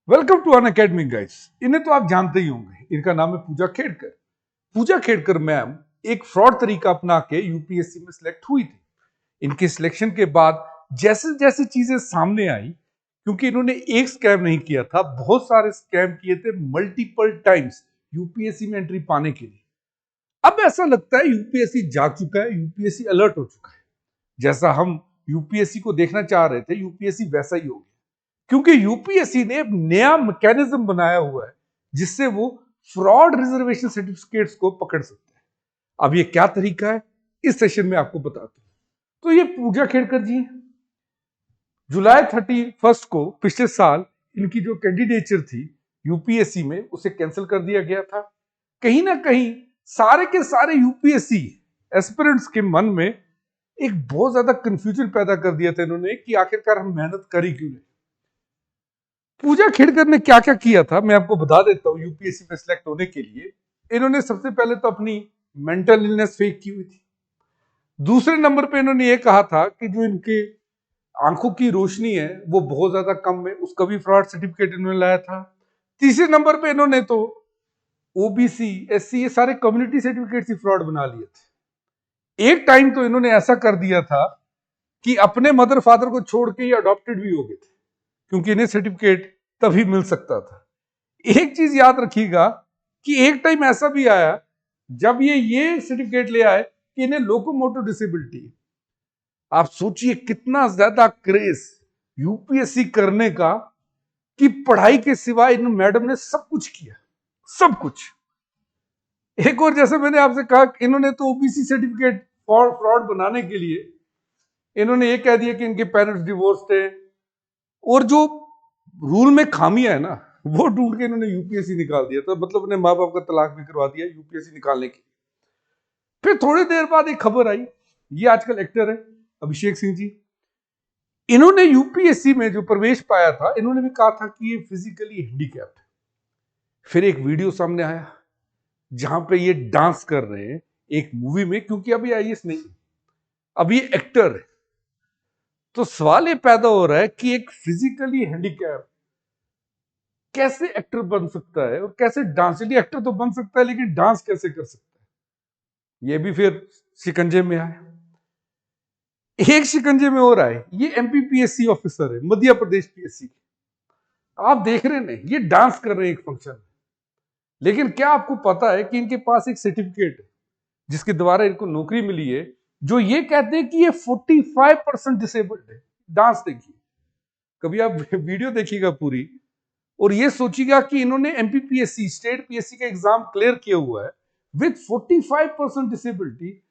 Welcome to Unacademy guys. इन्हें तो आप जानते ही होंगे, इनका नाम है पूजा खेड़कर। पूजा खेड़कर मैम एक फ्रॉड तरीका अपना के यूपीएससी में सिलेक्ट हुई थी। इनके सिलेक्शन के बाद जैसे जैसे चीजें सामने आई, क्योंकि इन्होंने एक स्कैम नहीं किया था, बहुत सारे स्कैम किए थे मल्टीपल टाइम्स यूपीएससी में एंट्री पाने के लिए। अब ऐसा लगता है यूपीएससी जाग चुका है, यूपीएससी अलर्ट हो चुका है। जैसा हम यूपीएससी को देखना चाह रहे थे, यूपीएससी वैसा ही हो गया, क्योंकि यूपीएससी ने एक नया मैकेनिज्म बनाया हुआ है जिससे वो फ्रॉड रिजर्वेशन सर्टिफिकेट्स को पकड़ सकते हैं। अब ये क्या तरीका है, इस सेशन में आपको बताता हूं। तो ये पूजा खेड़कर जी, जुलाई 31 को पिछले साल इनकी जो कैंडिडेचर थी यूपीएससी में, उसे कैंसिल कर दिया गया था। कहीं ना कहीं सारे के सारे यूपीएससी एस्पिरेंट्स के मन में एक बहुत ज्यादा कंफ्यूजन पैदा कर दिया था इन्होंने कि आखिरकार हम मेहनत करी क्यों नहीं। पूजा खेड़कर ने क्या क्या किया था मैं आपको बता देता हूं। यूपीएससी में सिलेक्ट होने के लिए इन्होंने सबसे पहले तो अपनी मेंटल इलनेस फेक की हुई थी। दूसरे नंबर पे इन्होंने ये कहा था कि जो इनके आंखों की रोशनी है वो बहुत ज्यादा कम है, उसका भी फ्रॉड सर्टिफिकेट इन्होंने लाया था। तीसरे नंबर पे इन्होंने तो ओबीसी एससी ये सारे कम्युनिटी सर्टिफिकेट ही फ्रॉड बना लिए थे। एक टाइम तो इन्होंने ऐसा कर दिया था कि अपने मदर फादर को छोड़ के ये अडॉप्टेड भी हो गए थे, क्योंकि इन्हें सर्टिफिकेट तभी मिल सकता था। एक चीज याद रखिएगा कि एक टाइम ऐसा भी आया जब ये सर्टिफिकेट ले आए कि इन्हें लोकोमोटर डिसेबिलिटी। आप सोचिए कितना ज्यादा क्रेज यूपीएससी करने का कि पढ़ाई के सिवाय इन मैडम ने सब कुछ किया, सब कुछ। एक और जैसे मैंने आपसे कहा, इन्होंने तो ओबीसी सर्टिफिकेट फ्रॉड बनाने के लिए इन्होंने ये कह दिया कि इनके पेरेंट्स डिवोर्स थे, और जो रूल में खामियां है ना वो ढूंढ के इन्होंने यूपीएससी निकाल दिया था। मतलब अपने माँ बाप का तलाक भी करवा दिया यूपीएससी निकालने की। फिर थोड़ी देर बाद एक खबर आई, ये आजकल एक्टर है अभिषेक सिंह जी, इन्होंने यूपीएससी में जो प्रवेश पाया था, इन्होंने भी कहा था कि ये फिजिकली हैंडीकैप्ड है। फिर एक वीडियो सामने आया जहां पे ये डांस कर रहे हैं एक मूवी में, क्योंकि अभी आईएएस नहीं, अब ये एक्टर है। तो सवाल ये पैदा हो रहा है कि एक फिजिकली हैंडीकैप कैसे एक्टर बन सकता है और कैसे डांस, यदि एक्टर तो बन सकता है लेकिन डांस कैसे कर सकता है। ये भी फिर शिकंजे में आए। एक शिकंजे में हो रहा है, ये एमपीपीएससी ऑफिसर है मध्य प्रदेश पीएससी। आप देख रहे हैं ये डांस कर रहे हैं एक फंक्शन में, लेकिन क्या आपको पता है कि इनके पास एक सर्टिफिकेट है जिसके द्वारा इनको नौकरी मिली है, जो ये कहते हैं कि ये 45% डिसेबल्ड है। डांस देखिए, कभी आप वीडियो देखिएगा पूरी और ये सोचिएगा कि इन्होंने एमपीपीएससी स्टेट पीएससी का एग्जाम क्लियर किया हुआ है विद 45% डिसेबिलिटी।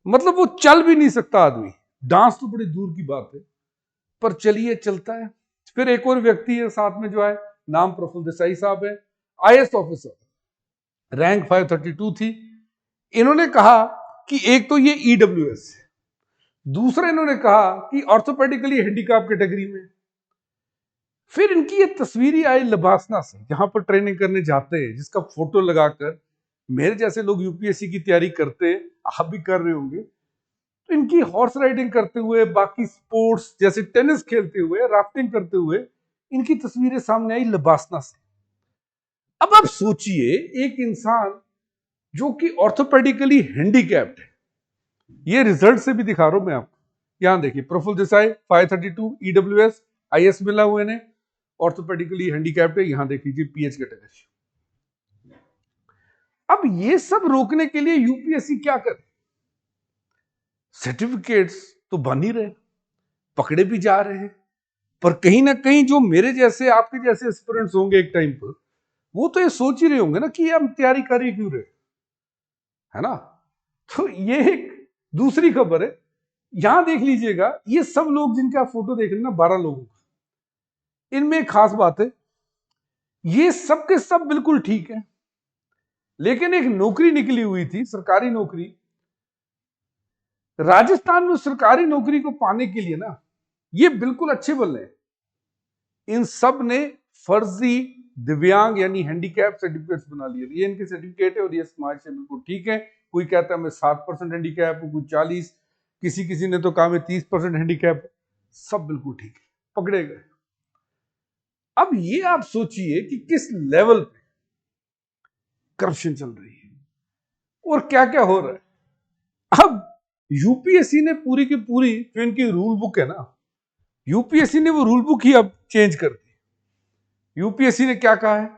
मतलब वो चल भी नहीं सकता आदमी, डांस तो बड़ी दूर की बात है, पर चलिए चलता है। फिर एक और व्यक्ति है साथ में जो है, नाम प्रफुल्ल देसाई साहब है, आईएएस ऑफिसर, रैंक 532 थी। इन्होंने कहा कि एक तो ये ईडब्ल्यूएस है, दूसरा इन्होंने कहा कि ऑर्थोपेडिकली हैंडीकैप कैटेगरी में। फिर इनकी ये तस्वीरें आई लबासना से, जहां पर ट्रेनिंग करने जाते हैं, जिसका फोटो लगाकर मेरे जैसे लोग यूपीएससी की तैयारी करते, आप भी कर रहे होंगे, तो इनकी हॉर्स राइडिंग करते हुए, बाकी स्पोर्ट्स जैसे टेनिस खेलते हुए, राफ्टिंग करते हुए इनकी तस्वीरें सामने आई लबासना से। अब आप सोचिए एक इंसान जो कि ऑर्थोपेडिकली हैंडीकैप्ड है, ये रिजल्ट से भी दिखा रहा हूं मैं आपको। यहां देखिए, प्रफुल्ल देसाई 532 ईडब्ल्यूएस आईएएस मिला हुए ने, ऑर्थोपेडिकली हैंडीकैप्ड है। यहां देख लीजिए पीएच कैटेगरी। अब ये सब रोकने के लिए यूपीएससी क्या करे, सर्टिफिकेट्स तो बन ही रहे, पकड़े भी जा रहे हैं, पर कहीं ना कहीं जो मेरे जैसे आपके जैसे एस्पिरेंट्स होंगे एक टाइम पर, वो तो ये सोच ही रहे होंगे ना कि हम तैयारी कर ही क्यों रहे, है ना। तो ये एक दूसरी खबर है। यहां देख लीजिएगा, ये सब लोग जिनका फोटो देख रहे ना, 12 लोगों का, इनमें एक खास बात है, ये सब के सब बिल्कुल ठीक है, लेकिन एक नौकरी निकली हुई थी, सरकारी नौकरी। राजस्थान में सरकारी नौकरी को पाने के लिए ना, ये बिल्कुल अच्छे बल रहे, इन सब ने फर्जी दिव्यांग यानी हैंडीकैप सर्टिफिकेट्स बना लिए। ये इनके सर्टिफिकेट है और ये समाज से बिल्कुल ठीक है। कोई कहता है मैं 7% हैंडीकैप हूं, कोई 40, किसी किसी ने तो कहा मैं 30% हैंडीकैप। सब बिल्कुल ठीक है, पकड़े गए। अब ये आप सोचिए कि किस लेवल पे करप्शन चल रही है और क्या क्या हो रहा है। अब यूपीएससी ने पूरी की पूरी जो इनकी रूल बुक है ना, यूपीएससी ने वो रूल बुक ही अब चेंज कर दी। यूपीएससी ने क्या कहा है?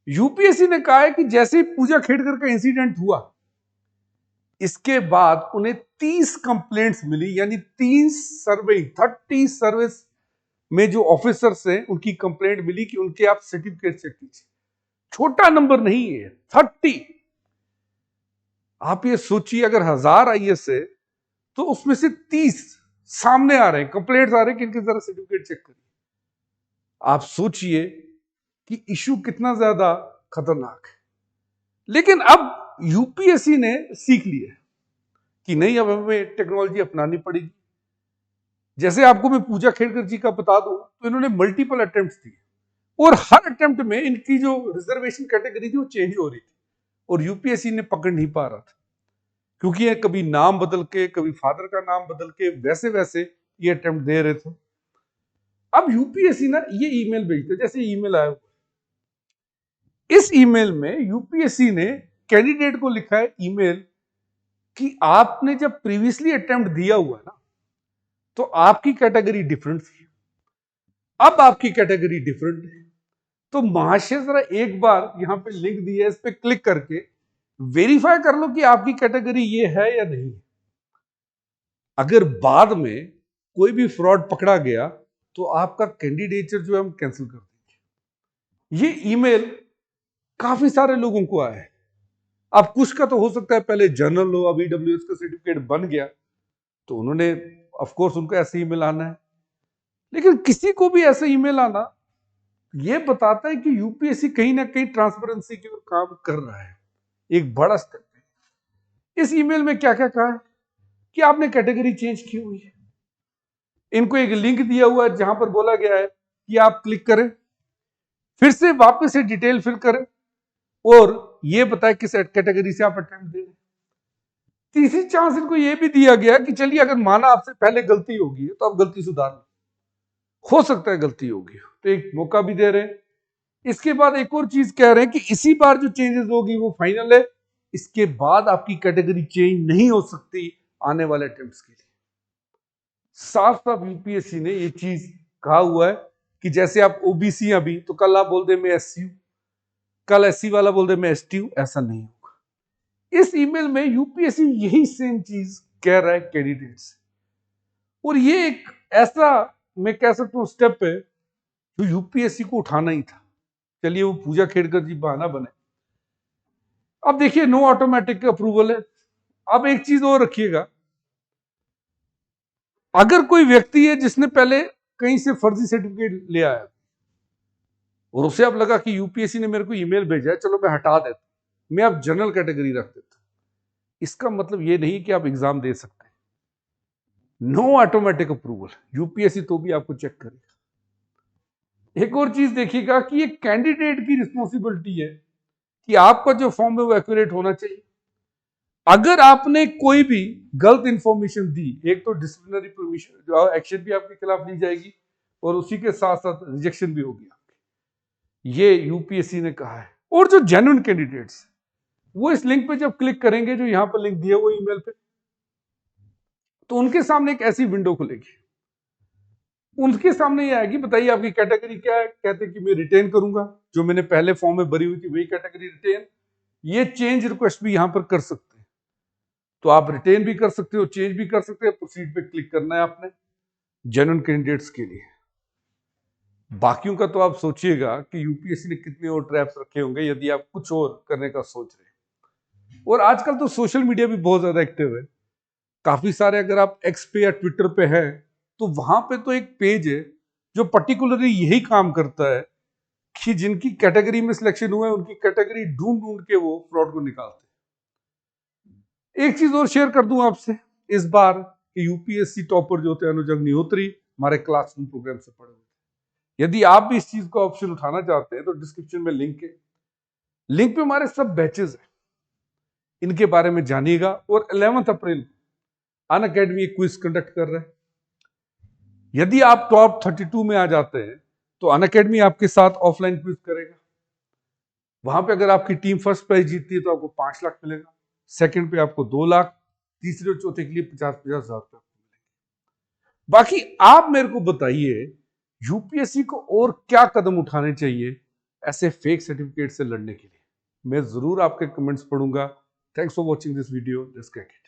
यूपीएससी ने कहा है कि जैसे ही पूजा खेड़कर का इंसिडेंट हुआ, इसके बाद उन्हें 30 कंप्लेंट्स मिली, यानी 30 सर्विस में जो ऑफिसर्स हैं उनकी कंप्लेंट मिली कि उनके आप सर्टिफिकेट चेक कीजिए। छोटा नंबर नहीं है, 30। आप ये सोचिए, अगर 1000 आईएएस है तो उसमें से 30 सामने आ रहे हैं, कंप्लेंट्स आ रहे हैं कि इनके जरा सर्टिफिकेट चेक करिए। आप सोचिए कि इशू कितना ज्यादा खतरनाक है। लेकिन अब यूपीएससी ने सीख लिया कि नहीं, अब हमें टेक्नोलॉजी अपनानी पड़ेगी। जैसे आपको मैं पूजा खेड़कर जी का बता दूं तो इन्होंने मल्टीपल अटेम्प्ट्स दिए और हर अटेम्प्ट में इनकी जो रिजर्वेशन कैटेगरी थी वो चेंज हो रही थी और यूपीएससी ने पकड़ नहीं पा रहा था, क्योंकि ये कभी नाम बदल के, कभी फादर का नाम बदल के वैसे वैसे ये अटेम्प्ट दे रहे थे। अब यूपीएससी ना ये ईमेल भेजते, जैसे ईमेल आया, इस ईमेल में यूपीएससी ने कैंडिडेट को लिखा है ईमेल कि आपने जब प्रीवियसली अटेम्प्ट दिया हुआ ना तो आपकी कैटेगरी डिफरेंट थी, अब आपकी कैटेगरी डिफरेंट है, तो महाशय जरा एक बार यहां पे लिंक दिया है, इस पे क्लिक करके वेरीफाई कर लो कि आपकी कैटेगरी ये है या नहीं। अगर बाद में कोई भी फ्रॉड पकड़ा गया तो आपका कैंडिडेचर जो है हम कैंसिल कर देंगे। ये ईमेल काफी सारे लोगों को आया है। अब कुछ का तो हो सकता है पहले जनरल हो, अब ईडब्ल्यूएस का सर्टिफिकेट बन गया तो उन्होंने ऑफ कोर्स उनको ऐसे ईमेल आना है, लेकिन किसी को भी ऐसे ईमेल आना ये बताता है कि यूपीएससी कहीं ना कहीं ट्रांसपेरेंसी की ओर काम कर रहा है। एक बड़ा स्टेप है। इस ईमेल में क्या क्या कहा है कि आपने कैटेगरी चेंज की हुई है, इनको एक लिंक दिया हुआ है जहां पर बोला गया है कि आप क्लिक करें, फिर से वापस से डिटेल फिल करें और ये बताए किस कैटेगरी से आप अटेम्प्ट दे रहे हैं। तीसरी चांस इनको ये भी दिया गया कि चलिए अगर माना आपसे पहले गलती होगी तो आप गलती सुधार लें, हो सकता है गलती होगी, तो एक मौका भी दे रहे हैं। इसके बाद एक और चीज कह रहे हैं कि इसी बार जो चेंजेस होगी वो फाइनल है, इसके बाद आपकी कैटेगरी चेंज नहीं हो सकती आने वाले अटेम्प्ट्स के लिए। साफ साफ यूपीएससी ने ये चीज कहा हुआ है कि जैसे आप ओबीसी अभी, तो कल आप बोल दे मैं एससी, कल एससी वाला बोल दे मैं एसटी हूं, ऐसा नहीं होगा। इस ईमेल में यूपीएससी यही सेम चीज कह रहा है कैंडिडेट से, और ये एक ऐसा मैं कह सकता हूं स्टेप है जो यूपीएससी को उठाना ही था। चलिए वो पूजा खेड़कर जी बहाना बने। अब देखिए नो ऑटोमेटिक अप्रूवल है। अब एक चीज और रखिएगा, अगर कोई व्यक्ति है जिसने पहले कहीं से फर्जी सर्टिफिकेट ले आया और उसे अब लगा कि यूपीएससी ने मेरे को ईमेल भेजा है, चलो मैं हटा देता, मैं अब जनरल कैटेगरी रख देता, इसका मतलब ये नहीं कि आप एग्जाम दे सकते। नो ऑटोमेटिक अप्रूवल, यूपीएससी तो भी आपको चेक करेगा। एक और चीज देखिएगा कि ये कैंडिडेट की रिस्पॉन्सिबिलिटी है कि आपका जो फॉर्म है वो एक्यूरेट होना चाहिए। अगर आपने कोई भी गलत इंफॉर्मेशन दी, एक तो डिसिप्लिनरी परमिशन जो एक्शन भी आपके खिलाफ ली जाएगी और उसी के साथ साथ रिजेक्शन भी होगी आपकी, ये यूपीएससी ने कहा है। और जो जेन्युइन कैंडिडेट्स वो इस लिंक पे जब क्लिक करेंगे, जो यहां पर लिंक दिया हुआ ईमेल पे, तो उनके सामने एक ऐसी विंडो खुलेगी, उनके सामने ये आएगी, बताइए आपकी कैटेगरी क्या है, कहते हैं कि मैं रिटेन करूंगा, जो मैंने पहले फॉर्म में भरी हुई थी वही कैटेगरी रिटेन। ये चेंज रिक्वेस्ट भी यहां पर कर सकते हैं, तो आप रिटेन भी कर सकते हो, चेंज भी कर सकते हो। प्रोसीड पे क्लिक करना है आपने जेन्युइन कैंडिडेट्स के लिए। बाकियों का तो आप सोचिएगा कि यूपीएससी ने कितने और ट्रैप्स रखे होंगे यदि आप कुछ और करने का सोच रहे हैं। और आजकल तो सोशल मीडिया भी बहुत ज्यादा एक्टिव है, काफी सारे, अगर आप एक्स पे या ट्विटर पे हैं तो वहां पे तो एक पेज है जो पर्टिकुलरली यही काम करता है कि जिनकी कैटेगरी में सिलेक्शन हुआ है उनकी कैटेगरी ढूंढ ढूंढ के वो फ्रॉड को निकालते हैं। एक चीज और शेयर कर दूं आपसे, इस बार यूपीएससी टॉपर जो थे अनुज अग्निहोत्री हमारे क्लासरूम प्रोग्राम से पढ़े हुए थे। यदि आप भी इस चीज का ऑप्शन उठाना चाहते हैं तो डिस्क्रिप्शन में लिंक है, लिंक पे हमारे सब बैचेस हैं, इनके बारे में जानिएगा। और 11 अप्रैल अनअकैडमी एक क्विज कंडक्ट कर रहे हैं। यदि आप टॉप 32 में आ जाते हैं तो अनअकैडमी आपके साथ ऑफलाइन क्विज करेगा। वहां पे अगर आपकी टीम फर्स्ट प्राइज जीतती है तो आपको 5 लाख मिलेगा, सेकंड पे आपको 2 लाख, तीसरे और चौथे के लिए 50,000 रुपए मिलेंगे। बाकी आप मेरे को बताइए यूपीएससी को और क्या कदम उठाने चाहिए ऐसे फेक सर्टिफिकेट से लड़ने के लिए। मैं जरूर आपके कमेंट्स पढ़ूंगा। Thanks for watching this video. Let's crack it.